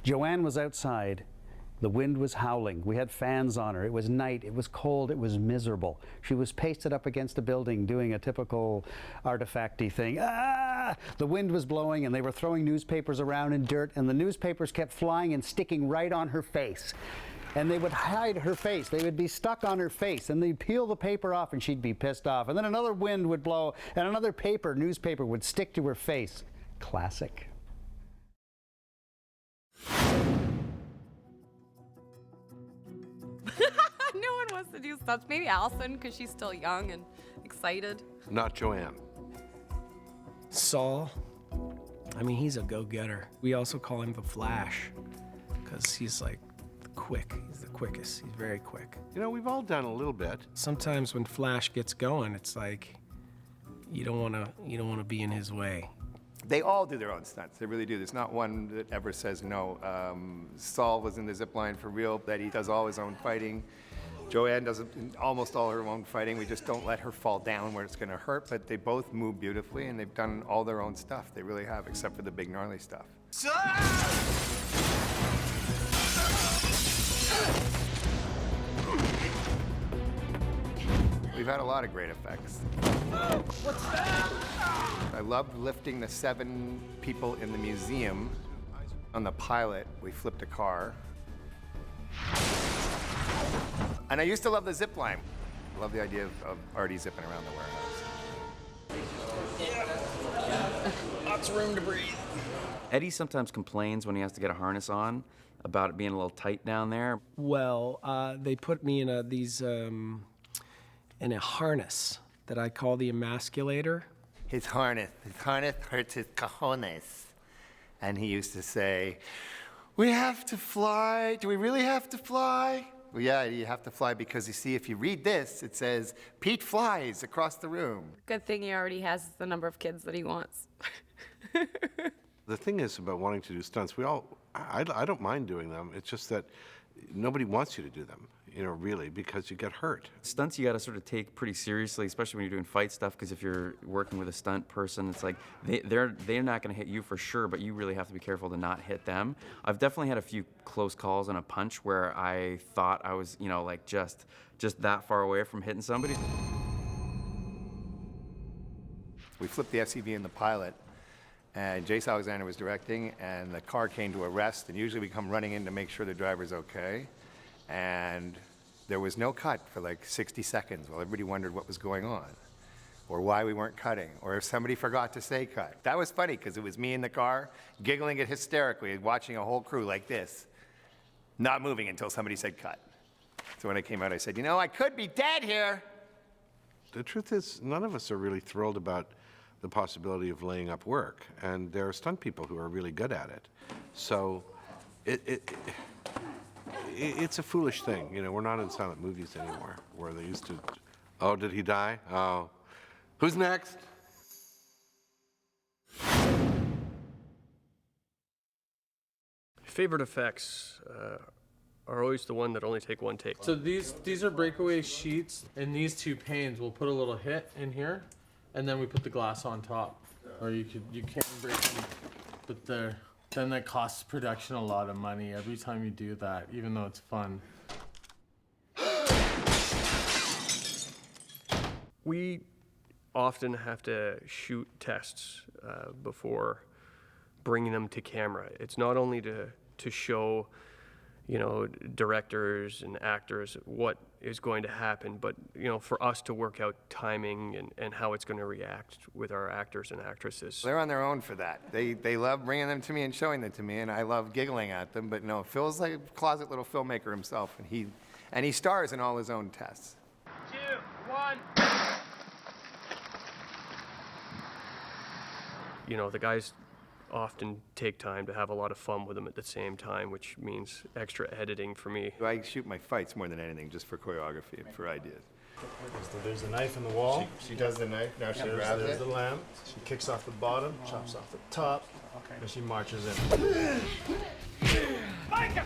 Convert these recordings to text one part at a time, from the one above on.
Joanne was outside. The wind was howling. We had fans on her. It was night. It was cold. It was miserable. She was pasted up against a building doing a typical artifacty thing. Ah! The wind was blowing and they were throwing newspapers around in dirt, and the newspapers kept flying and sticking right on her face. And they would hide her face. They would be stuck on her face, and they'd peel the paper off and she'd be pissed off. And then another wind would blow and another newspaper would stick to her face. Classic. No one wants to do stunts. Maybe Allison, because she's still young and excited. Not Joanne. Saul, I mean, he's a go-getter. We also call him the Flash, because he's like quick. He's the quickest. He's very quick. You know, we've all done a little bit. Sometimes when Flash gets going, it's like you don't want to be in his way. They all do their own stunts. They really do. There's not one that ever says no. Saul was in the zip line for real. That he does all his own fighting. Joanne does almost all her own fighting. We just don't let her fall down where it's going to hurt. But they both move beautifully, and they've done all their own stuff. They really have, except for the big gnarly stuff. We've had a lot of great effects. What's that? I loved lifting the 7 people in the museum. On the pilot, we flipped a car. And I used to love the zip line. I love the idea of Artie zipping around the warehouse. Lots of room to breathe. Eddie sometimes complains when he has to get a harness on about it being a little tight down there. Well, they put me in a harness that I call the emasculator. His harness hurts his cojones. And he used to say, "We have to fly. Do we really have to fly?" Well, yeah, you have to fly because you see, if you read this, it says, "Pete flies across the room." Good thing he already has the number of kids that he wants. The thing is about wanting to do stunts, I don't mind doing them. It's just that nobody wants you to do them, really, because you get hurt. Stunts you got to sort of take pretty seriously, especially when you're doing fight stuff, because if you're working with a stunt person, it's like they're not going to hit you for sure, but you really have to be careful to not hit them. I've definitely had a few close calls on a punch where I thought I was, like just that far away from hitting somebody. We flipped the SUV in the pilot, and Jace Alexander was directing, and the car came to a rest, and usually we come running in to make sure the driver's okay. And there was no cut for like 60 seconds while everybody wondered what was going on, or why we weren't cutting, or if somebody forgot to say cut. That was funny, because it was me in the car, giggling it hysterically, watching a whole crew like this, not moving until somebody said cut. So when I came out, I said, I could be dead here. The truth is, none of us are really thrilled about the possibility of laying up work, and there are stunt people who are really good at it. So it's a foolish thing. We're not in silent movies anymore, where they used to, oh, did he die? Oh, who's next? Favorite effects are always the one that only take one take. So these are breakaway sheets, and these 2 panes, we'll put a little hit in here, and then we put the glass on top. Or you can break them, but then that costs production a lot of money every time you do that, even though it's fun. We often have to shoot tests before bringing them to camera. It's not only to show, directors and actors what is going to happen, but for us to work out timing and how it's going to react with our actors and actresses. They're on their own for that. They love bringing them to me and showing them to me, and I love giggling at them. But no, Phil's like a closet little filmmaker himself, and he stars in all his own tests. 2, 1. The guys often take time to have a lot of fun with them at the same time, which means extra editing for me. I shoot my fights more than anything, just for choreography and for ideas. So there's a knife in the wall. She does the knife, now she grabs There's it. the lamp. She kicks off the bottom, chops off the top, and she marches in. Myka!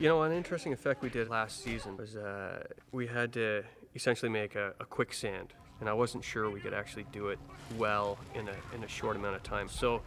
An interesting effect we did last season was we had to essentially make a quicksand. And I wasn't sure we could actually do it well in a short amount of time. So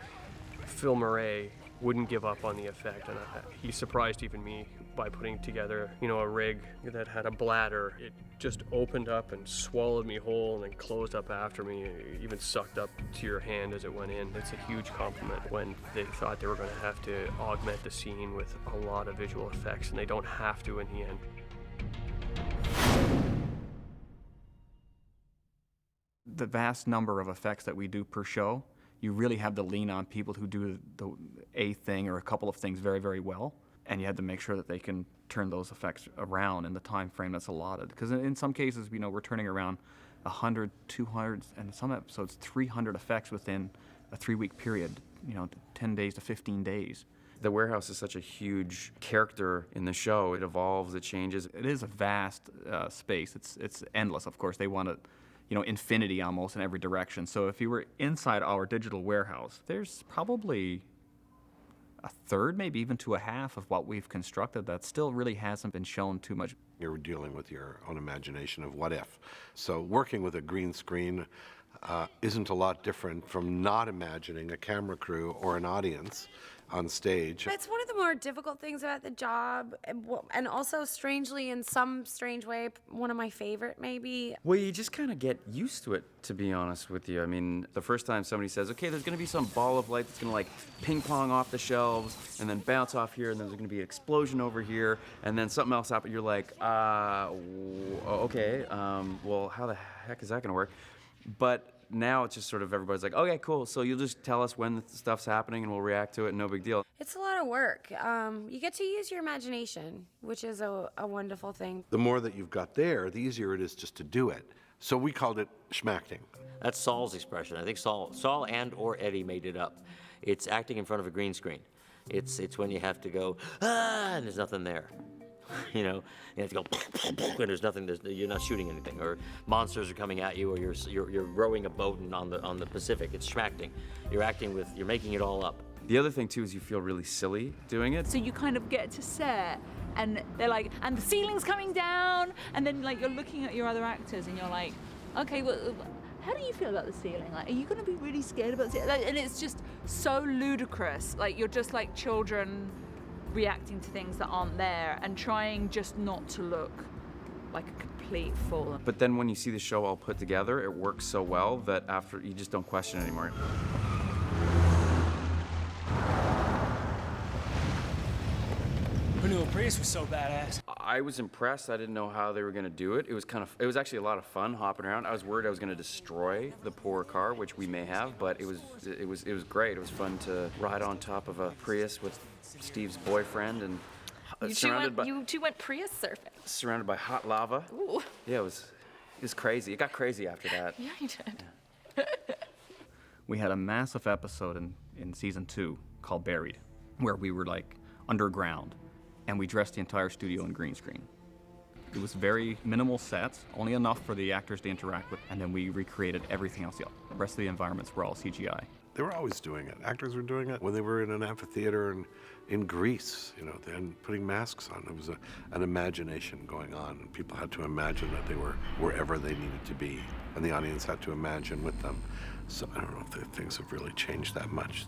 Phil Murray wouldn't give up on the effect, and he surprised even me by putting together, a rig that had a bladder. It just opened up and swallowed me whole and then closed up after me, even sucked up to your hand as it went in. It's a huge compliment when they thought they were going to have to augment the scene with a lot of visual effects, and they don't have to in the end. The vast number of effects that we do per show, you really have to lean on people who do a thing or a couple of things very, very well, and you have to make sure that they can turn those effects around in the time frame that's allotted. Because in some cases, we're turning around 100, 200, and some episodes 300 effects within a 3-week period, 10 days to 15 days. The warehouse is such a huge character in the show. It evolves, it changes. It is a vast space. It's endless, of course. They want it, infinity almost in every direction. So if you were inside our digital warehouse, there's probably a third, maybe even to a half of what we've constructed that still really hasn't been shown too much. You're dealing with your own imagination of what if. So working with a green screen isn't a lot different from not imagining a camera crew or an audience on stage. It's one of the more difficult things about the job, and also strangely, in some strange way, one of my favorite maybe. Well, you just kind of get used to it, to be honest with you. I mean, the first time somebody says, okay, there's going to be some ball of light that's going to like ping pong off the shelves and then bounce off here, and then there's going to be an explosion over here, and then something else happens. You're like, okay, well, how the heck is that going to work? But now it's just sort of everybody's like, okay, cool, so you'll just tell us when the stuff's happening and we'll react to it, no big deal. It's a lot of work. You get to use your imagination, which is a wonderful thing. The more that you've got there, the easier it is just to do it. So we called it schmacting. That's Saul's expression. I think Saul and or Eddie made it up. It's acting in front of a green screen. It's when you have to go, and there's nothing there. You have to go, and there's nothing. You're not shooting anything, or monsters are coming at you, or you're rowing a boat on the Pacific. It's schmacting. You're making it all up. The other thing too is you feel really silly doing it. So you kind of get to set, and they're like, and the ceiling's coming down, and then like you're looking at your other actors, and you're like, okay, well, how do you feel about the ceiling? Like, are you going to be really scared about the ceiling? Like, and it's just so ludicrous. Like, you're just like children reacting to things that aren't there and trying just not to look like a complete fool. But then when you see the show all put together, it works so well that after you just don't question it anymore. Who knew a Prius was so badass? I was impressed. I didn't know how they were going to do it. It was actually a lot of fun hopping around. I was worried I was going to destroy the poor car, which we may have, but it was great. It was fun to ride on top of a Prius with Steve's boyfriend and you two went Prius surfing. Surrounded by hot lava. Ooh. Yeah, it was crazy. It got crazy after that. Yeah, you did. Yeah. We had a massive episode in season 2 called Buried, where we were like underground, and we dressed the entire studio in green screen. It was very minimal sets, only enough for the actors to interact with, and then we recreated everything else. The rest of the environments were all CGI. They were always doing it. Actors were doing it when they were in an amphitheater in Greece, and putting masks on. It was an imagination going on, and people had to imagine that they were wherever they needed to be, and the audience had to imagine with them. So I don't know if things have really changed that much.